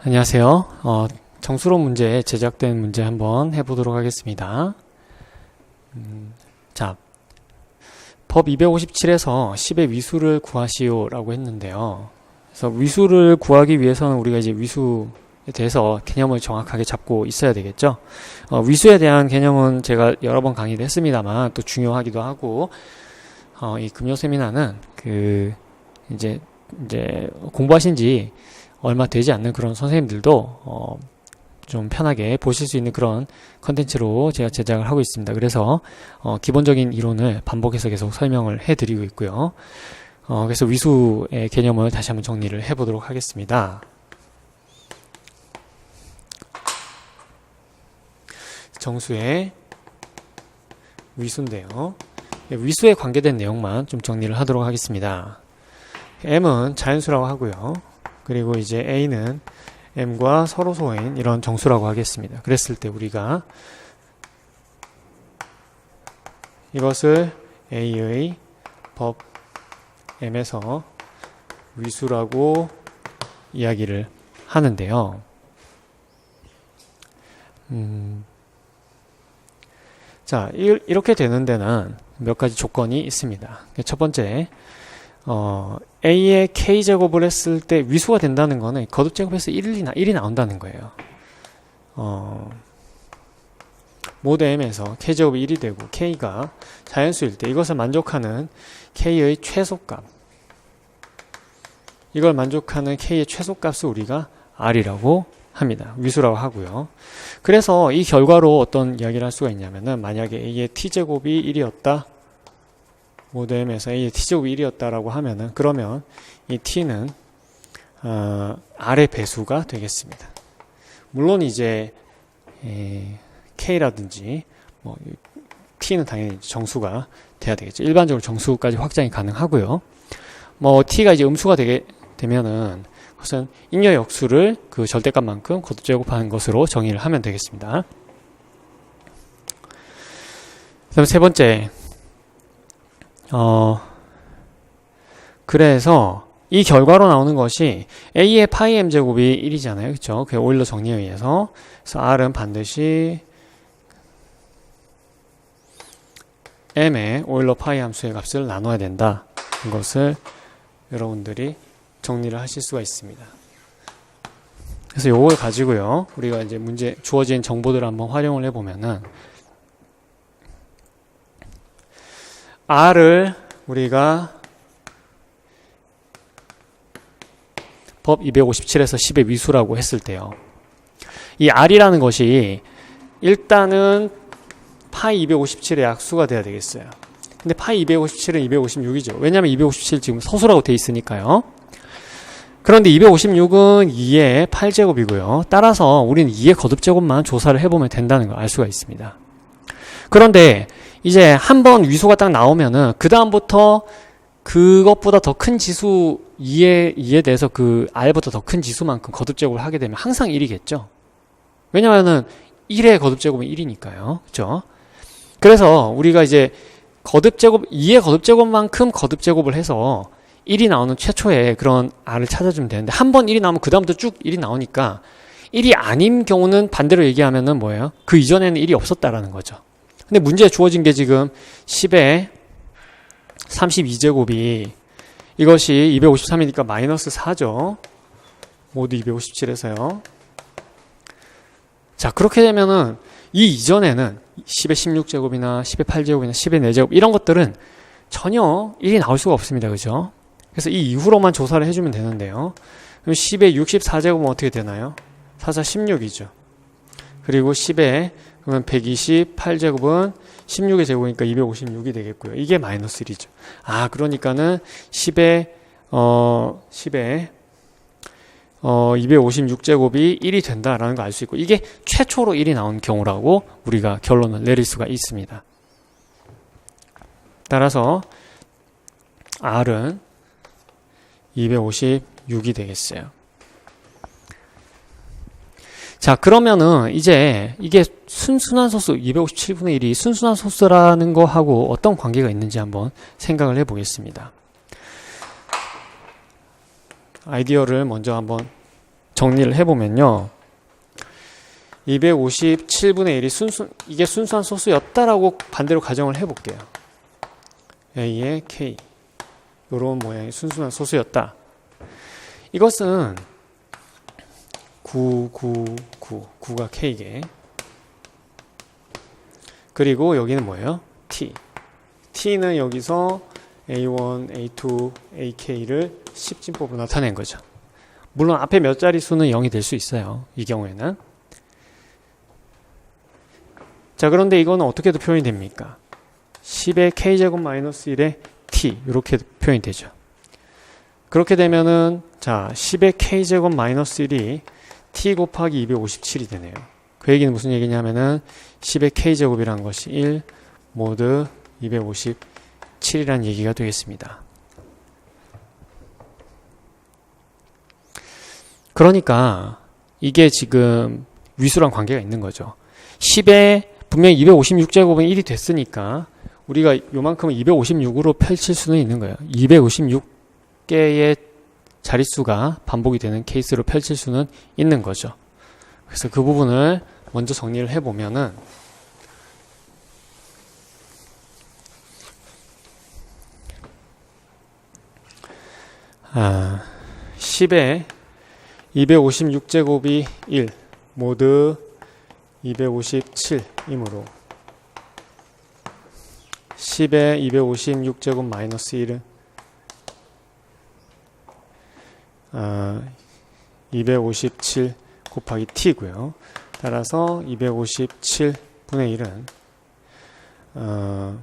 안녕하세요. 정수로 문제 제작된 문제 한번 해보도록 하겠습니다. 자, 법 257에서 10의 위수를 구하시오 라고 했는데요. 그래서 위수를 구하기 위해서는 우리가 이제 위수에 대해서 개념을 정확하게 잡고 있어야 되겠죠. 위수에 대한 개념은 제가 여러 번 강의를 했습니다만 또 중요하기도 하고, 이 금요 세미나는 이제 공부하신 지 얼마 되지 않는 그런 선생님들도 좀 편하게 보실 수 있는 그런 컨텐츠로 제가 제작을 하고 있습니다. 그래서 기본적인 이론을 반복해서 계속 설명을 해드리고 있고요. 그래서 위수의 개념을 다시 한번 정리를 해보도록 하겠습니다. 정수의 위수인데요. 위수에 관계된 내용만 좀 정리를 하도록 하겠습니다. m은 자연수라고 하고요. 그리고 이제 a는 m과 서로소인 이런 정수라고 하겠습니다. 그랬을 때 우리가 이것을 a의 법 m에서 위수라고 이야기를 하는데요. 자, 이렇게 되는 데는 몇 가지 조건이 있습니다. 첫 번째, A의 K제곱을 했을 때 위수가 된다는 거는 거듭제곱해서 1이 나온다는 거예요. 모드 M에서 K제곱이 1이 되고 K가 자연수일 때 이것을 만족하는 K의 최소값, 이걸 만족하는 K의 최소값을 우리가 R이라고 합니다. 위수라고 하고요. 그래서 이 결과로 어떤 이야기를 할 수가 있냐면은, 만약에 A의 T제곱이 1이었다, 모드 M에서 A의 T제곱이 1이었다라고 하면은, 그러면 이 T는 R의 배수가 되겠습니다. 물론 이제 K라든지 T는 당연히 정수가 돼야 되겠죠. 일반적으로 정수까지 확장이 가능하고요. T가 이제 음수가 되면은 그것은 잉여 역수를 그 절대값만큼 거듭제곱하는 것으로 정의를 하면 되겠습니다. 그다음 세 번째, 그래서 이 결과로 나오는 것이 A의 파이 M제곱이 1이잖아요. 그쵸? 그 오일러 정리에 의해서. 그래서 R은 반드시 M의 오일러 파이 함수의 값을 나눠야 된다. 이것을 여러분들이 정리를 하실 수가 있습니다. 그래서 요걸 가지고요, 우리가 이제 문제 주어진 정보들을 한번 활용을 해보면은, R을 우리가 법 257에서 10의 위수라고 했을 때요, 이 R이라는 것이 일단은 파이 257의 약수가 돼야 되겠어요. 근데 파이 257은 256이죠. 왜냐하면 257 지금 서수라고 돼 있으니까요. 그런데 256은 2의 8제곱이고요. 따라서 우리는 2의 거듭제곱만 조사를 해보면 된다는 걸 알 수가 있습니다. 그런데 이제 한번 위수가 딱 나오면은 그 다음부터 그것보다 더 큰 지수 2에 대해서 그 R보다 더 큰 지수만큼 거듭제곱을 하게 되면 항상 1이겠죠. 왜냐면은 1의 거듭제곱은 1이니까요. 그렇죠? 그래서 우리가 이제 2의 거듭제곱만큼 거듭제곱을 해서 1이 나오는 최초의 그런 R을 찾아주면 되는데, 한 번 1이 나오면 그 다음부터 쭉 1이 나오니까 1이 아닌 경우는 반대로 얘기하면은 뭐예요? 그 이전에는 1이 없었다라는 거죠. 근데 문제에 주어진 게 지금 10의 32제곱이 이것이 253이니까 마이너스 4죠. 모두 257에서요. 자, 그렇게 되면은 이 이전에는 10의 16제곱이나 10의 8제곱이나 10의 4제곱 이런 것들은 전혀 1이 나올 수가 없습니다. 그죠? 그래서 이 이후로만 조사를 해주면 되는데요. 그럼 10의 64제곱은 어떻게 되나요? 4사 16이죠. 그리고 10의 그러면 128제곱은 16의 제곱이니까 256이 되겠고요. 이게 마이너스 1이죠. 그러니까는 10의 256제곱이 1이 된다라는 걸 알 수 있고, 이게 최초로 1이 나온 경우라고 우리가 결론을 내릴 수가 있습니다. 따라서 R은 256이 되겠어요. 자, 그러면은 이제 이게 순순한 소수, 257분의 1이 순순한 소수라는 거하고 어떤 관계가 있는지 한번 생각을 해보겠습니다. 아이디어를 먼저 한번 정리를 해보면요. 257분의 1이 이게 순수한 소수였다라고 반대로 가정을 해볼게요. A의 K. 요런 모양의 순수한 소수였다. 이것은 9가 K개. 그리고 여기는 뭐예요? T. T는 여기서 A1, A2, AK를 10진법으로 나타낸 거죠. 물론 앞에 몇 자릿수는 0이 될 수 있어요. 이 경우에는. 자, 그런데 이거는 어떻게도 표현이 됩니까? 10의 K제곱 마이너스 1의 T. 이렇게 표현이 되죠. 그렇게 되면은, 자, 10의 K제곱 마이너스 1이 T 곱하기 257이 되네요. 그 얘기는 무슨 얘기냐면은 10의 K제곱이라는 것이 1 모드 257이라는 얘기가 되겠습니다. 그러니까 이게 지금 위수랑 관계가 있는 거죠. 10에 분명히 256제곱은 1이 됐으니까 우리가 요만큼은 256으로 펼칠 수는 있는 거예요. 256개의 자릿수가 반복이 되는 케이스로 펼칠 수는 있는 거죠. 그래서 그 부분을 먼저 정리를 해보면은 10에 256제곱이 1 모두 257이므로 10에 256제곱 마이너스 1은 257 곱하기 t고요. 따라서 257분의 1은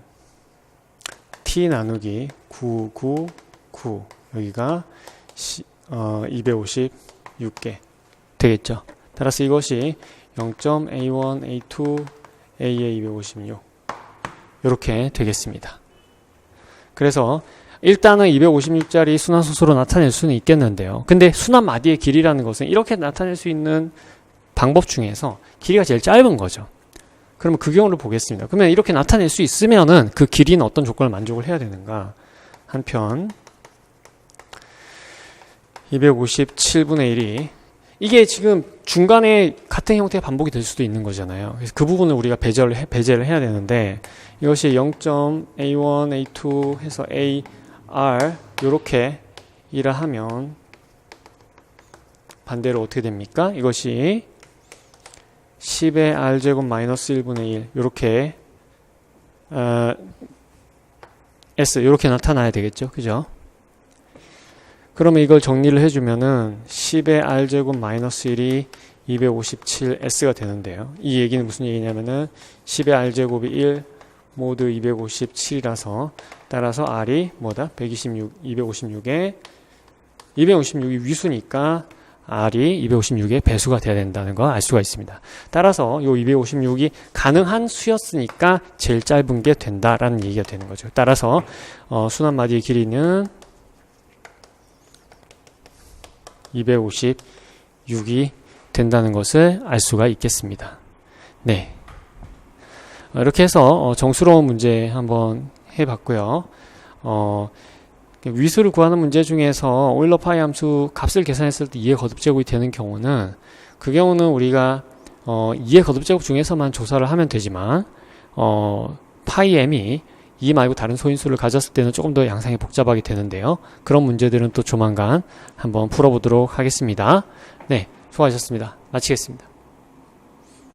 t 나누기 999 여기가 256개 되겠죠. 따라서 이것이 0.A1, A2, A의 256 이렇게 되겠습니다. 그래서 일단은 256짜리 순환소수로 나타낼 수는 있겠는데요. 근데 순환 마디의 길이라는 것은 이렇게 나타낼 수 있는 방법 중에서 길이가 제일 짧은 거죠. 그러면 그 경우를 보겠습니다. 그러면 이렇게 나타낼 수 있으면은 그 길이는 어떤 조건을 만족을 해야 되는가? 한편 257분의 1이 이게 지금 중간에 같은 형태의 반복이 될 수도 있는 거잖아요. 그래서 그 부분을 우리가 배제를 해야 되는데 이것이 0.A1, A2 해서 A, R 요렇게 일을 하면 반대로 어떻게 됩니까? 이것이 10의 R제곱 마이너스 1분의 1 요렇게 S 요렇게 나타나야 되겠죠. 그죠? 그러면 이걸 정리를 해주면은 10의 R제곱 마이너스 1이 257S가 되는데요. 이 얘기는 무슨 얘기냐면은 10의 R제곱이 1 모두 257이라서 따라서 R이 뭐다? 256이 위수니까 R이 256의 배수가 돼야 된다는 걸 알 수가 있습니다. 따라서 이 256이 가능한 수였으니까 제일 짧은 게 된다라는 얘기가 되는 거죠. 따라서 순환 마디의 길이는 256이 된다는 것을 알 수가 있겠습니다. 네. 이렇게 해서 정수로운 문제 한번 해봤고요. 위수를 구하는 문제 중에서 오일러 파이 함수 값을 계산했을 때 2의 거듭제곱이 되는 경우는 그 경우는 우리가 2의 거듭제곱 중에서만 조사를 하면 되지만 파이 m이 2 말고 다른 소인수를 가졌을 때는 조금 더 양상이 복잡하게 되는데요. 그런 문제들은 또 조만간 한번 풀어보도록 하겠습니다. 네, 수고하셨습니다. 마치겠습니다.